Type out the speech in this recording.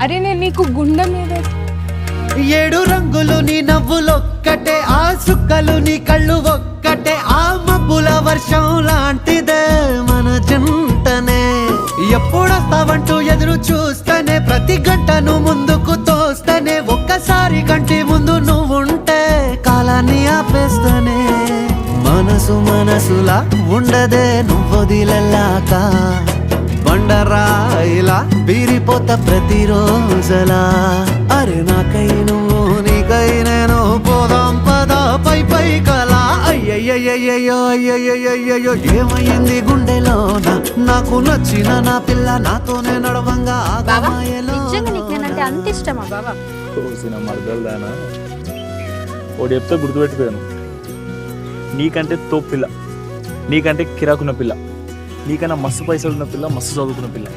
అరే నేను నీకు గుండె మీద 7 రంగులు నీ నవ్వులొక్కటే, ఆ సుక్కలు నీ కళ్ళు ఒక్కటే, ఆ మబ్బుల వర్షం లాంటిదే మన జంటనే. ఎప్పుడొస్తావంటూ ఎదురు చూస్తేనే, ప్రతి గంటను ముందుకు తోస్తేనే, ఒక్కసారి కంటి ముందు నువ్వుంటే కాలాన్ని ఆపేస్తేనే. మనసులా ఉండదే నువ్వొదిలెళ్ళాక, బండరాయిలా బీరిపోత ప్రతిరోజలా. అరే నాకై నువ్వు నీకై నేను పోదాం పదా పై కలా. అయ్యయ్యయ్యో అయ్యయ్యయ్యో ఏమైంది గుండెలోన, నాకు నచ్చిన నా పిల్ల నాతోనే నడవంగా ఆగమాయలో. అంత ఇష్టమా బాబా? మరదలుదానా ఒకటి చెప్తే గుర్తుపెట్టుకోను, నీకంటే తోపు పిల్ల, నీకంటే కిరాకున్న పిల్ల, నీకన్నా మస్తు పైసలు ఉన్న పిల్ల, మస్తు చదువుకున్న పిల్ల.